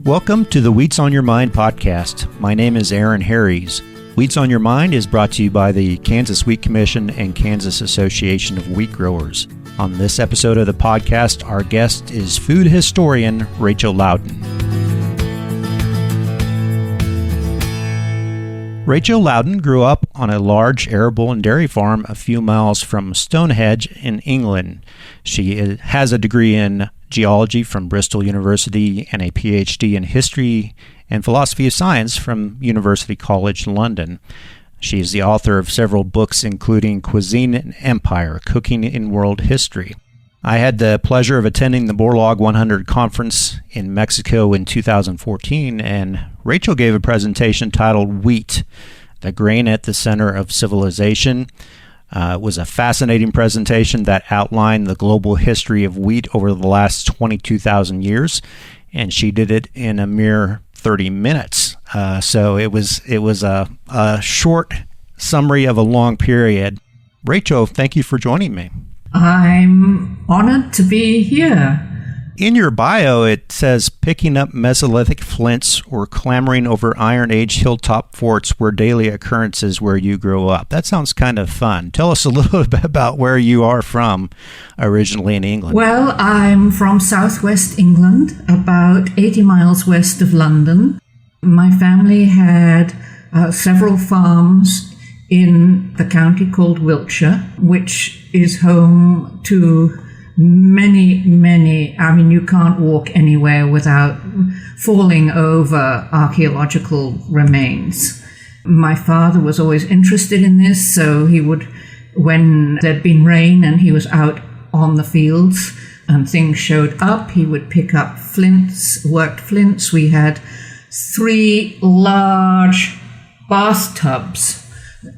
Welcome to the Wheats on Your Mind podcast. My name is Aaron Harries. Wheats on Your Mind is brought to you by the Kansas Wheat Commission and Kansas Association of Wheat Growers. On this episode of the podcast, our guest is food historian Rachel Laudan. Rachel Laudan grew up on a large arable and dairy farm a few miles from Stonehenge in England. She has a degree in geology from Bristol University and a PhD in history and philosophy of science from University College London. She is the author of several books, including Cuisine and Empire, Cooking in World History. I had the pleasure of attending the Borlaug 100 conference in Mexico in 2014, and Rachel gave a presentation titled Wheat, the Grain at the Center of Civilization. It was a fascinating presentation that outlined the global history of wheat over the last 22,000 years, and she did it in a mere 30 minutes. So it was a short summary of a long period. Rachel, thank you for joining me. I'm honored to be here. In your bio, it says picking up Mesolithic flints or clambering over Iron Age hilltop forts were daily occurrences where you grew up. That sounds kind of fun. Tell us a little bit about where you are from originally in England. Well, I'm from southwest England, about 80 miles west of London. My family had several farms in the county called Wiltshire, which is home to many, you can't walk anywhere without falling over archaeological remains. My father was always interested in this, so he would, when there'd been rain and he was out on the fields and things showed up, he would pick up flints, worked flints. We had 3 large bathtubs,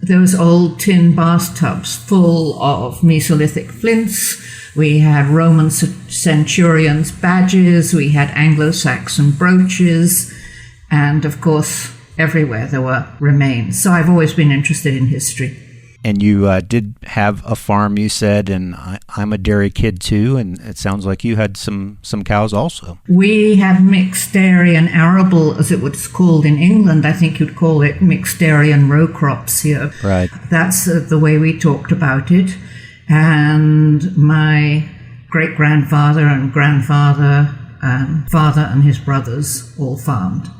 those old tin bathtubs full of Mesolithic flints. We had Roman centurions' badges, we had Anglo-Saxon brooches, and of course, everywhere there were remains. So I've always been interested in history. And you did have a farm, you said, and I'm a dairy kid too, and it sounds like you had some cows also. We had mixed dairy and arable, as it was called in England. I think you'd call it mixed dairy and row crops here. Right. That's the way we talked about it. And my great-grandfather and grandfather and father and his brothers all farmed.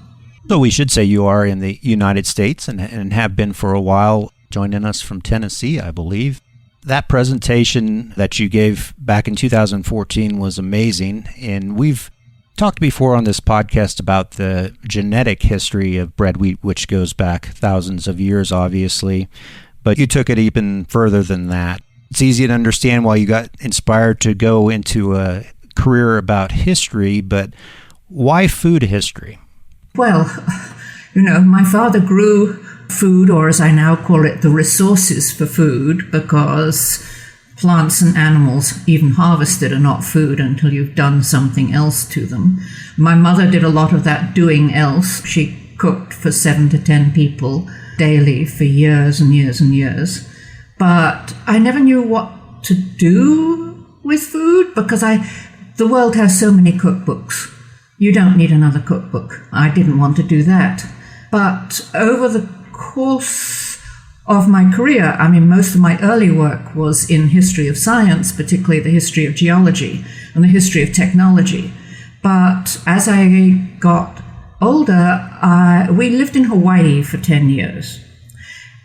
So we should say you are in the United States and have been for a while, joining us from Tennessee, I believe. That presentation that you gave back in 2014 was amazing, and we've talked before on this podcast about the genetic history of bread wheat, which goes back thousands of years, obviously, but you took it even further than that. It's easy to understand why you got inspired to go into a career about history, but why food history? Well, my father grew food, or as I now call it, the resources for food, because plants and animals, even harvested, are not food until you've done something else to them. My mother did a lot of that doing else. She cooked for 7 to 10 people daily for years and years and years. But I never knew what to do with food because the world has so many cookbooks. You don't need another cookbook. I didn't want to do that. But over the course of my career, most of my early work was in history of science, particularly the history of geology and the history of technology. But as I got older, we lived in Hawaii for 10 years.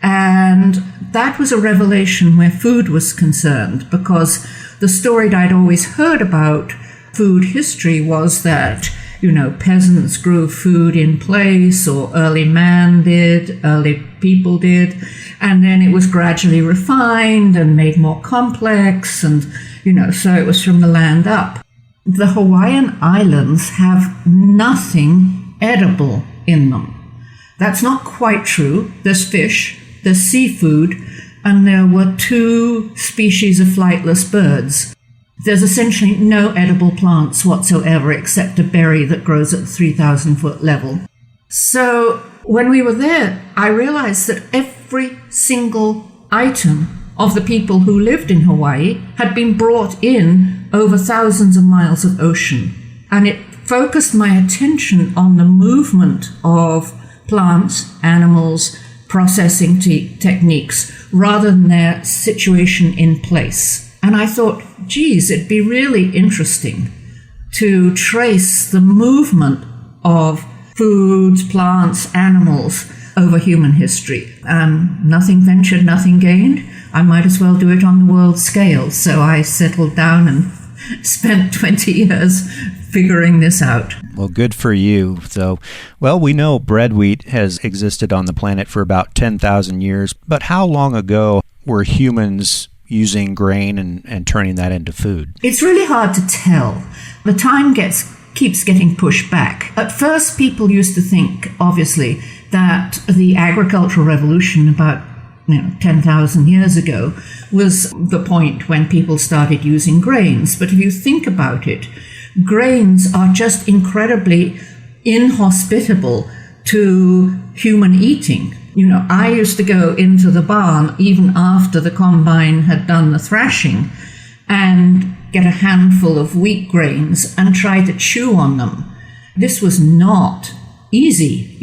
And that was a revelation where food was concerned, because the story that I'd always heard about food history was that, peasants grew food in place, or early man did, early people did, and then it was gradually refined and made more complex, and, so it was from the land up. The Hawaiian Islands have nothing edible in them. That's not quite true. There's fish, there's seafood, and there were 2 species of flightless birds. There's essentially no edible plants whatsoever except a berry that grows at the 3,000-foot level. So when we were there, I realized that every single item of the people who lived in Hawaii had been brought in over thousands of miles of ocean. And it focused my attention on the movement of plants, animals, processing techniques, rather than their situation in place. And I thought, geez, it'd be really interesting to trace the movement of foods, plants, animals over human history. Nothing ventured, nothing gained. I might as well do it on the world scale. So I settled down and spent 20 years figuring this out. Well, good for you. So, well, we know bread wheat has existed on the planet for about 10,000 years, but how long ago were humans using grain and turning that into food? It's really hard to tell. The time keeps getting pushed back. At first, people used to think, obviously, that the agricultural revolution about 10,000 years ago was the point when people started using grains. But if you think about it, grains are just incredibly inhospitable to human eating. I used to go into the barn even after the combine had done the thrashing and get a handful of wheat grains and try to chew on them. This was not easy.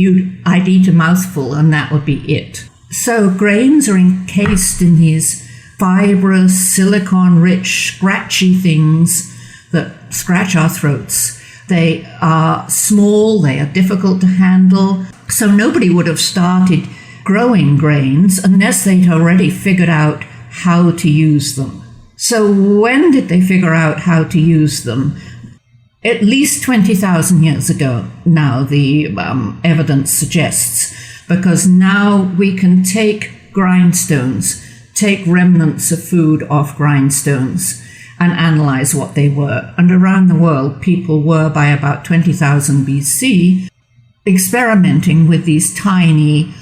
I'd eat a mouthful and that would be it. So grains are encased in these fibrous, silicon-rich, scratchy things that scratch our throats. They are small, they are difficult to handle. So nobody would have started growing grains unless they'd already figured out how to use them. So when did they figure out how to use them? At least 20,000 years ago now, the evidence suggests, because now we can take grindstones, take remnants of food off grindstones and analyze what they were. And around the world, people were, by about 20,000 BC, experimenting with these tiny,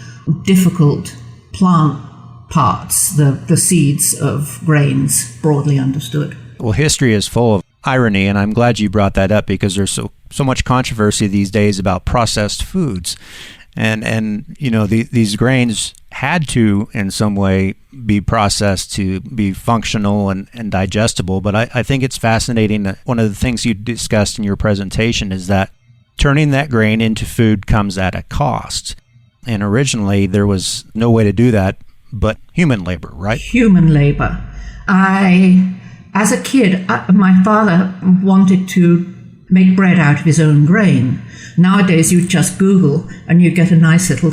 difficult plant parts, the seeds of grains, broadly understood. Well, history is full of irony, and I'm glad you brought that up because there's so much controversy these days about processed foods. And these grains had to, in some way, be processed to be functional and digestible. But I think it's fascinating that one of the things you discussed in your presentation is that turning that grain into food comes at a cost. And originally, there was no way to do that but human labor, right? Human labor. As a kid, my father wanted to make bread out of his own grain. Nowadays, you just Google and you get a nice little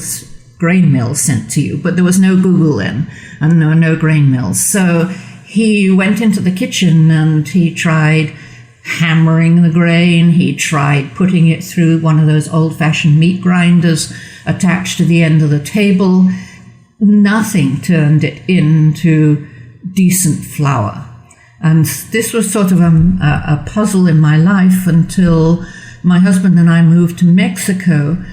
grain mill sent to you. But there was no Google then, and there were no grain mills. So he went into the kitchen and he tried hammering the grain. He tried putting it through one of those old-fashioned meat grinders attached to the end of the table. Nothing turned it into decent flour. And this was sort of a puzzle in my life until my husband and I moved to Mexico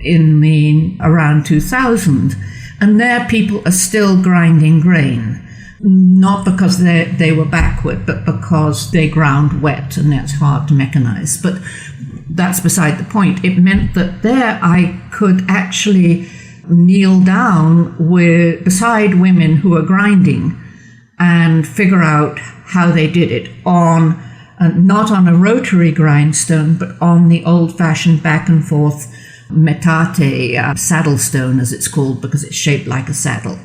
in around 2000. And there people are still grinding grain, not because they were backward, but because they ground wet, and that's hard to mechanize. But that's beside the point. It meant that there I could actually kneel down beside women who are grinding and figure out how they did it not on a rotary grindstone, but on the old-fashioned back and forth metate, saddle stone as it's called, because it's shaped like a saddle.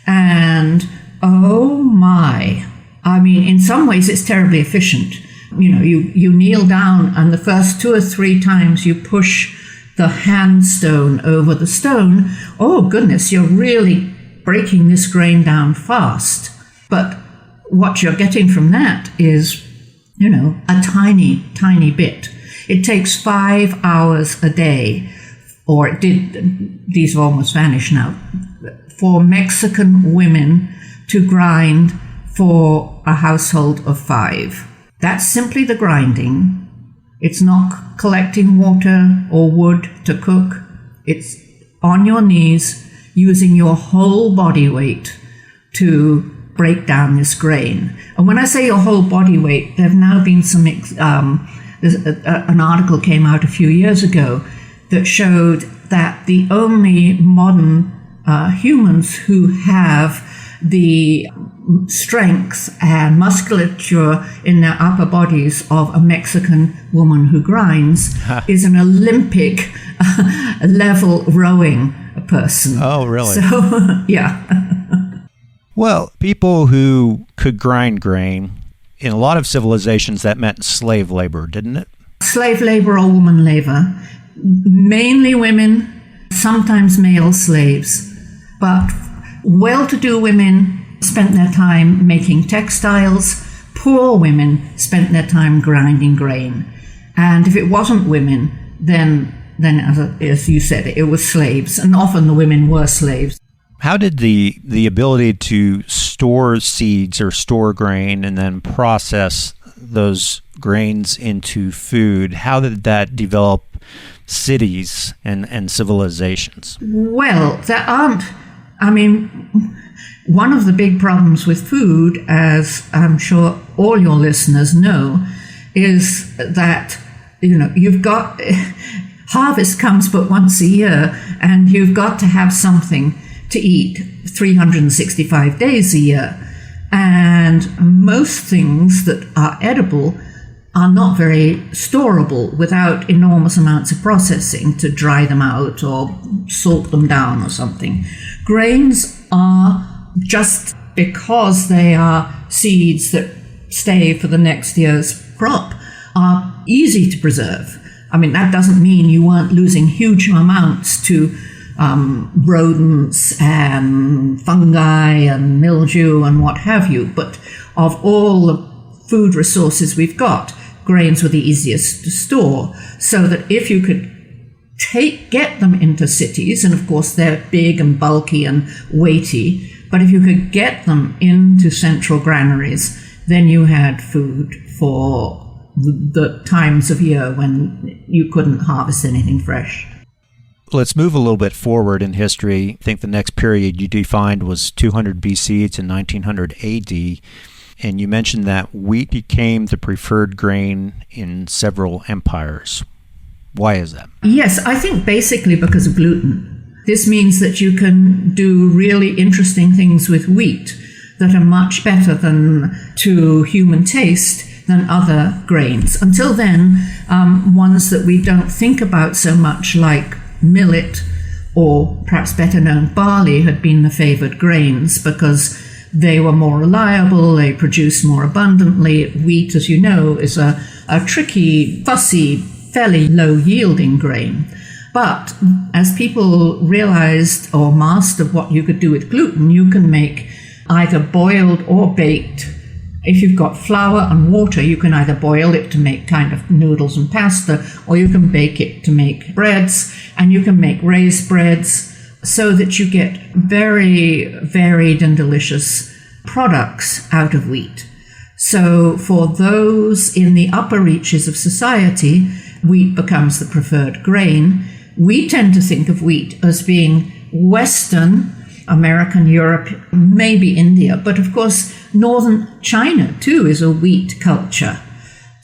And oh my, I mean, in some ways it's terribly efficient. You kneel down and the first 2 or 3 times you push the hand stone over the stone, oh goodness, you're really breaking this grain down fast. But what you're getting from that is, a tiny, tiny bit. It takes 5 hours a day, or it did, these have almost vanished now, for Mexican women to grind for a household of 5. That's simply the grinding. It's not collecting water or wood to cook. It's on your knees using your whole body weight to break down this grain. And when I say your whole body weight, there have now been an article came out a few years ago that showed that the only modern humans who have the strength and musculature in their upper bodies of a Mexican woman who grinds is an Olympic level rowing person. Oh, really? So, yeah. Well, people who could grind grain, in a lot of civilizations that meant slave labor, didn't it? Slave labor or woman labor. Mainly women, sometimes male slaves. But well-to-do women spent their time making textiles. Poor women spent their time grinding grain. And if it wasn't women, then as you said, it was slaves. And often the women were slaves. How did the ability to store seeds or store grain and then process those grains into food, how did that develop cities and civilizations? Well, one of the big problems with food, as I'm sure all your listeners know, is that, you've got, harvest comes but once a year, and you've got to have something to eat 365 days a year. And most things that are edible are not very storable without enormous amounts of processing to dry them out or salt them down or something. Grains are, just because they are seeds that stay for the next year's crop, are easy to preserve. I mean, that doesn't mean you weren't losing huge amounts to rodents and fungi and mildew and what have you. But of all the food resources we've got, grains were the easiest to store, so that if you could get them into cities, and of course they're big and bulky and weighty, but if you could get them into central granaries, then you had food for the times of year when you couldn't harvest anything fresh. Let's move a little bit forward in history. I think the next period you defined was 200 BC to 1900 AD. And you mentioned that wheat became the preferred grain in several empires. Why is that? Yes, I think basically because of gluten. This means that you can do really interesting things with wheat that are much better to human taste than other grains. Until then, ones that we don't think about so much, like millet or perhaps better known barley, had been the favored grains because they were more reliable, they produced more abundantly. Wheat, as you know, is a tricky, fussy, fairly low-yielding grain. But as people realized or mastered what you could do with gluten, you can make either boiled or baked. If you've got flour and water, you can either boil it to make kind of noodles and pasta, or you can bake it to make breads, and you can make raised breads, so that you get very varied and delicious products out of wheat. So for those in the upper reaches of society, wheat becomes the preferred grain. We tend to think of wheat as being Western, American, Europe, maybe India, but of course northern China too is a wheat culture.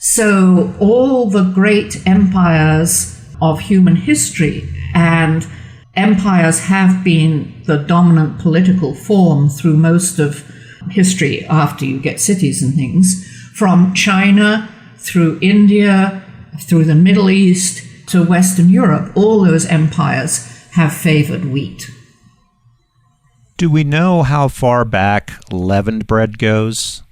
So all the great empires of human history, and empires have been the dominant political form through most of history after you get cities and things, from China through India, through the Middle East to Western Europe, all those empires have favored wheat. Do we know how far back leavened bread goes?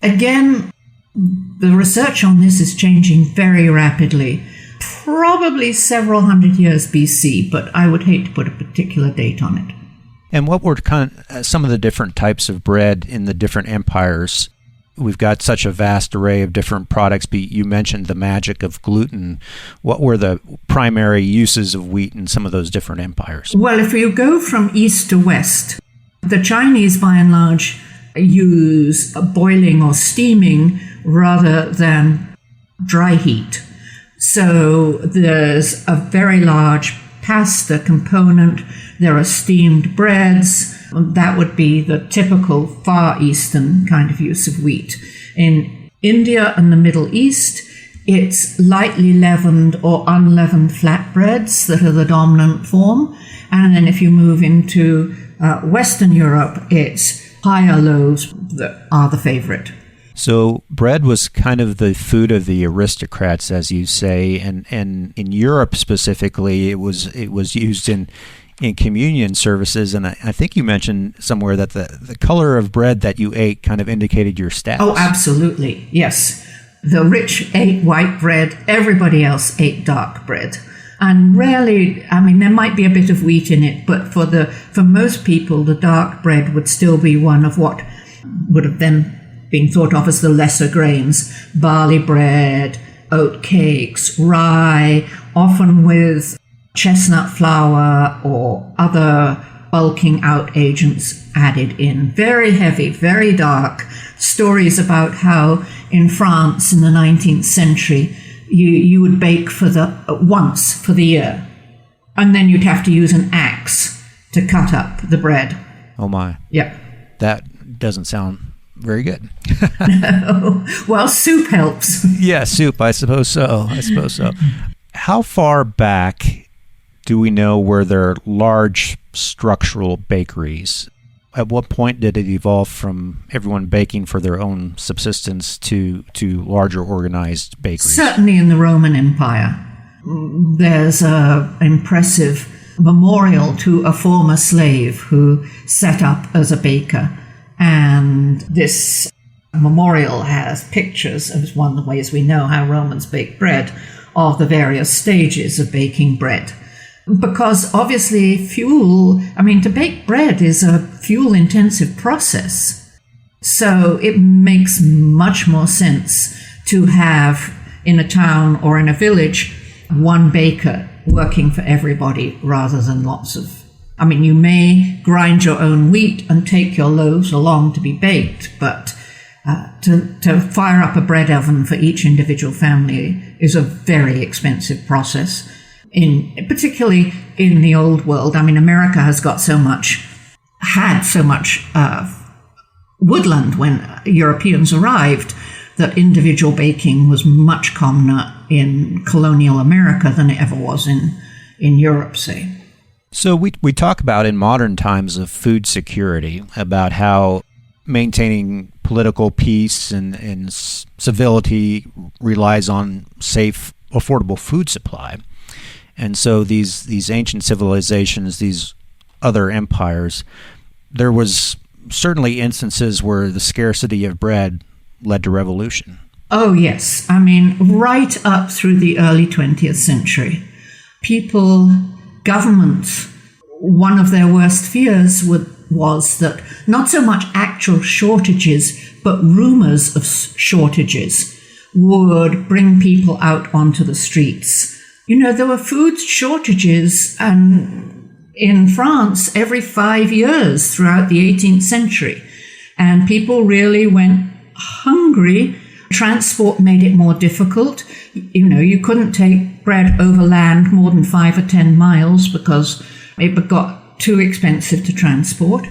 Again, the research on this is changing very rapidly. Probably several hundred years BC, but I would hate to put a particular date on it. And what were some of the different types of bread in the different empires? We've got such a vast array of different products. You mentioned the magic of gluten. What were the primary uses of wheat in some of those different empires? Well, if you go from east to west, the Chinese, by and large, use boiling or steaming rather than dry heat. So there's a very large pasta component. There are steamed breads. That would be the typical Far Eastern kind of use of wheat. In India and the Middle East, it's lightly leavened or unleavened flatbreads that are the dominant form. And then if you move into Western Europe, it's higher loaves that are the favorite. So bread was kind of the food of the aristocrats, as you say, and in Europe specifically, it was used in communion services. And I think you mentioned somewhere that the color of bread that you ate kind of indicated your status. Oh, absolutely, yes. The rich ate white bread, everybody else ate dark bread. And rarely, I mean, there might be a bit of wheat in it, but for most people, the dark bread would still be one of what would have then been thought of as the lesser grains: barley bread, oat cakes, rye, often with chestnut flour or other bulking out agents added in. Very heavy, very dark. Stories about how in France in the 19th century, you would bake once for the year, and then you'd have to use an axe to cut up the bread. Oh my. Yep. That doesn't sound very good. No. Well, soup helps. Yeah, soup, I suppose so. How far back do we know were there large structural bakeries? At what point did it evolve from everyone baking for their own subsistence to larger organized bakeries? Certainly in the Roman Empire. There's an impressive memorial to a former slave who set up as a baker. And this memorial has pictures, as one of the ways we know how Romans baked bread, of the various stages of baking bread. Because obviously to bake bread is a fuel-intensive process. So it makes much more sense to have, in a town or in a village, one baker working for everybody rather than lots of... you may grind your own wheat and take your loaves along to be baked, but to fire up a bread oven for each individual family is a very expensive process. Particularly in the old world. America had so much woodland when Europeans arrived that individual baking was much commoner in colonial America than it ever was in Europe, say. So we talk about in modern times of food security, about how maintaining political peace and civility relies on safe, affordable food supply. And so these ancient civilizations, these other empires, there was certainly instances where the scarcity of bread led to revolution. Oh, yes. Right up through the early 20th century, governments, one of their worst fears was that not so much actual shortages, but rumors of shortages would bring people out onto the streets. There were food shortages in France every 5 years throughout the 18th century, and people really went hungry. Transport made it more difficult. You couldn't take bread overland more than 5 or 10 miles because it got too expensive to transport.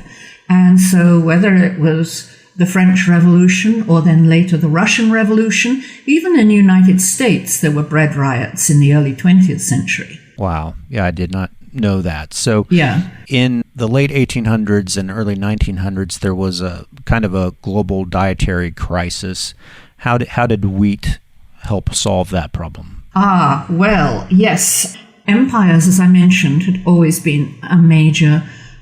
And so whether it was the French Revolution or then later the Russian Revolution, even in the United States, there were bread riots in the early 20th century. Wow. Yeah, I did not know that. So yeah. In the late 1800s and early 1900s, there was a kind of a global dietary crisis. How did wheat help solve that problem? Well, yes. Empires, as I mentioned, had always been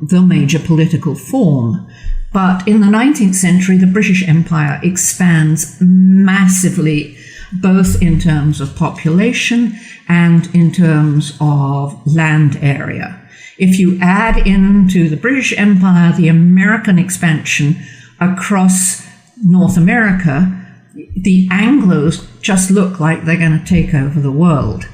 the major political form. But in the 19th century, the British Empire expands massively, both in terms of population and in terms of land area. If you add into the British Empire the American expansion across North America, the Anglos just look like they're going to take over the world.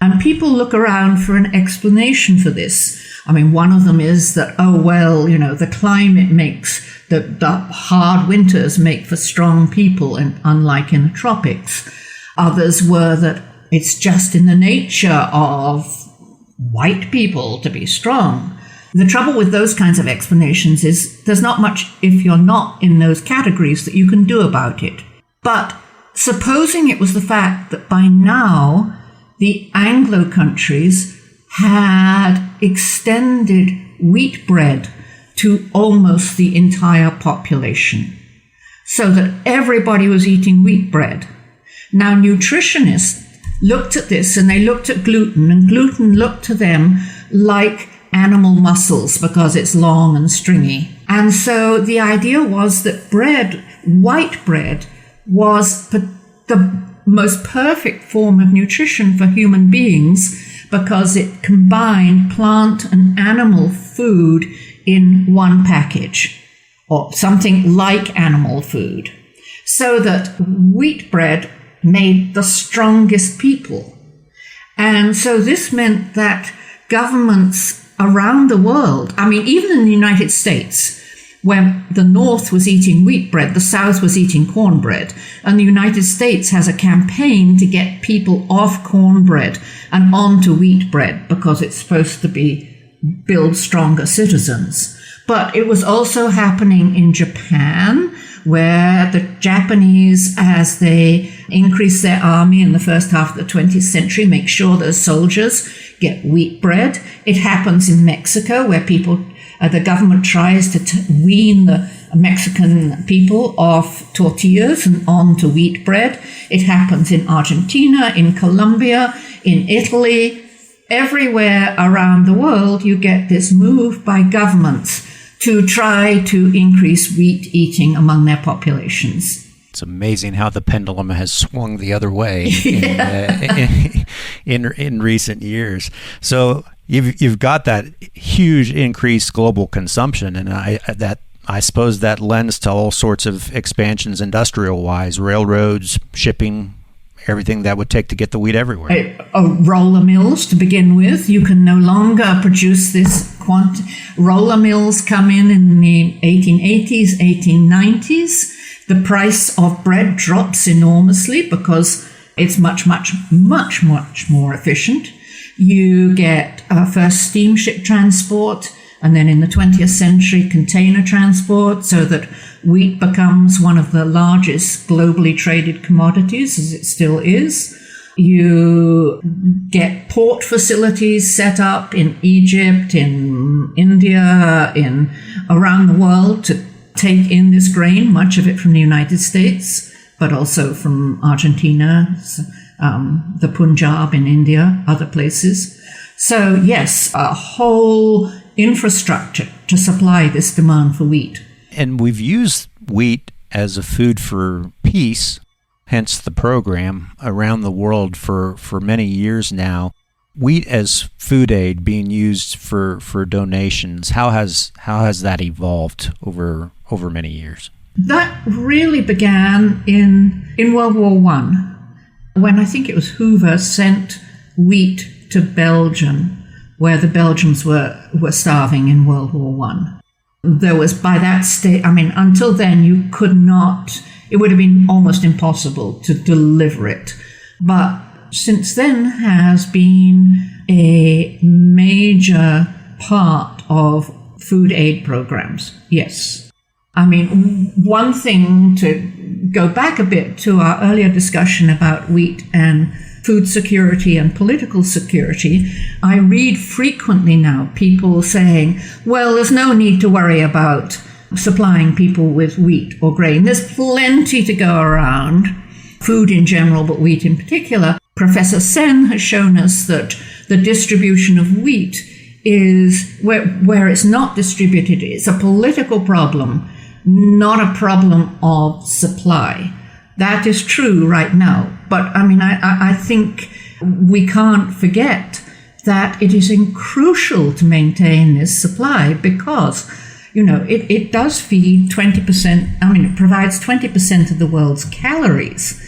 And people look around for an explanation for this. One of them is that, the climate makes the hard winters make for strong people, and unlike in the tropics. Others were that it's just in the nature of white people to be strong. The trouble with those kinds of explanations is there's not much, if you're not in those categories, that you can do about it. But supposing it was the fact that by now the Anglo countries had extended wheat bread to almost the entire population, so that everybody was eating wheat bread. Now, nutritionists looked at this and they looked at gluten, and gluten looked to them like animal muscles because it's long and stringy. And so the idea was that bread, white bread, was the most perfect form of nutrition for human beings because it combined plant and animal food in one package, or something like animal food, so that wheat bread made the strongest people. And so this meant that governments around the world, I mean, even in the United States, when the North was eating wheat bread, the South was eating cornbread. And the United States has a campaign to get people off cornbread and onto wheat bread because it's supposed to build stronger citizens. But it was also happening in Japan, where the Japanese, as they increase their army in the first half of the 20th century, make sure those soldiers get wheat bread. It happens in Mexico, where the government tries to wean the Mexican people off tortillas and onto wheat bread. It happens in Argentina, in Colombia, in Italy. Everywhere around the world, you get this move by governments to try to increase wheat eating among their populations. It's amazing how the pendulum has swung the other way in recent years. So you've got that huge increased global consumption, and I suppose that lends to all sorts of expansions industrial-wise, railroads, shipping, everything that would take to get the wheat everywhere. Roller mills to begin with. You can no longer produce this roller mills come in the 1880s, 1890s. The price of bread drops enormously because it's much more efficient. You get first steamship transport, and then in the 20th century, container transport, so that wheat becomes one of the largest globally traded commodities, as it still is. You get port facilities set up in Egypt, in India, around the world to take in this grain, much of it from the United States, but also from Argentina, the Punjab in India, other places. So yes, a whole infrastructure to supply this demand for wheat. And we've used wheat as a food for peace, hence the program, around the world for many years now. Wheat as food aid being used for donations, how has that evolved over many years? That really began in World War I, when I think it was Hoover sent wheat to Belgium, where the Belgians were starving in World War I. There was, by that stage, I mean, until then you could not, it would have been almost impossible to deliver it. But since then has been a major part of food aid programs, yes. I mean, one thing, to go back a bit to our earlier discussion about wheat and food security and political security, I read frequently now people saying, well, there's no need to worry about supplying people with wheat or grain. There's plenty to go around, food in general, but wheat in particular. Professor Sen has shown us that the distribution of wheat is, where it's not distributed, it's a political problem, not a problem of supply. That is true right now. But I mean, I think we can't forget that it is crucial to maintain this supply because, you know, it does feed 20%, I mean, it provides 20% of the world's calories.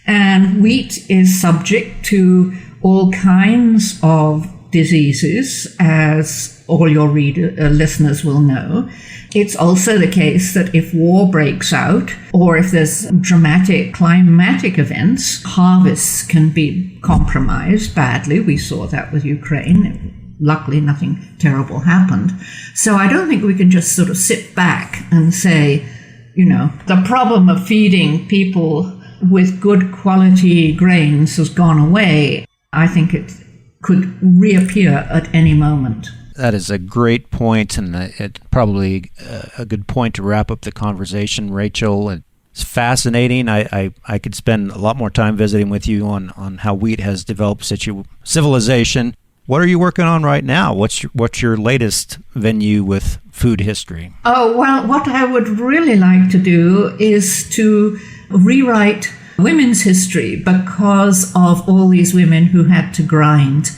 And wheat is subject to all kinds of diseases, as all your listeners will know. It's also the case that if war breaks out or if there's dramatic climatic events, harvests can be compromised badly. We saw that with Ukraine. Luckily, nothing terrible happened. So I don't think we can just sort of sit back and say, you know, the problem of feeding people with good quality grains has gone away. I think it could reappear at any moment. That is a great point, and it's probably a good point to wrap up the conversation, Rachel. It's fascinating. I could spend a lot more time visiting with you on how wheat has developed civilization. What are you working on right now? What's your latest venue with food history? Oh, well, what I would really like to do is to rewrite women's history because of all these women who had to grind,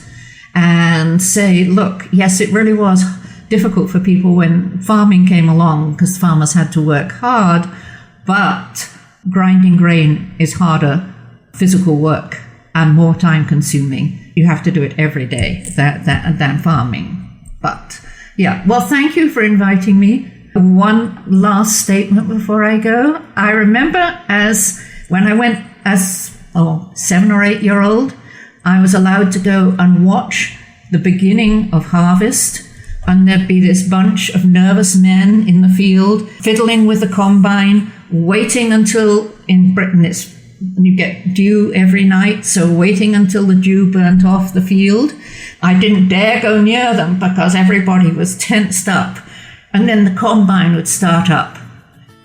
and say, look, yes, it really was difficult for people when farming came along because farmers had to work hard, but grinding grain is harder physical work and more time consuming. You have to do it every day than farming. But yeah, well, thank you for inviting me. One last statement before I go. I remember when I went as 7 or 8 year old, I was allowed to go and watch the beginning of harvest, and there'd be this bunch of nervous men in the field fiddling with the combine, waiting until, in Britain you get dew every night, so waiting until the dew burnt off the field. I didn't dare go near them because everybody was tensed up. And then the combine would start up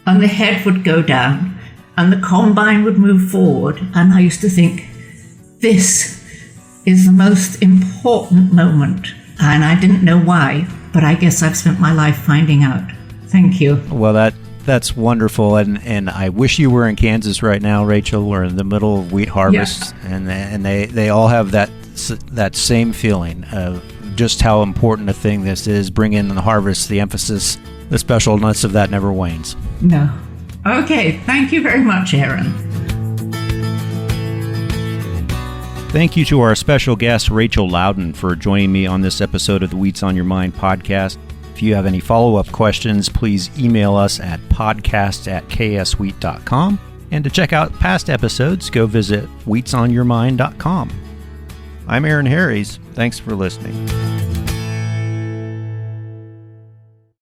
and the head would go down and the combine would move forward. And I used to think, this is the most important moment. And I didn't know why, but I guess I've spent my life finding out. Thank you. Well, that's wonderful, and I wish you were in Kansas right now, Rachel. We're in the middle of wheat harvest, Yeah. and they all have that same feeling of just how important a thing this is. Bring in the harvest, the emphasis, the specialness of that never wanes. No. Okay, thank you very much, Aaron. Thank you to our special guest, Rachel Laudan, for joining me on this episode of the Wheats on Your Mind podcast. If you have any follow-up questions, please email us at podcast@kswheat.com. And to check out past episodes, go visit wheatsonyourmind.com. I'm Aaron Harries. Thanks for listening.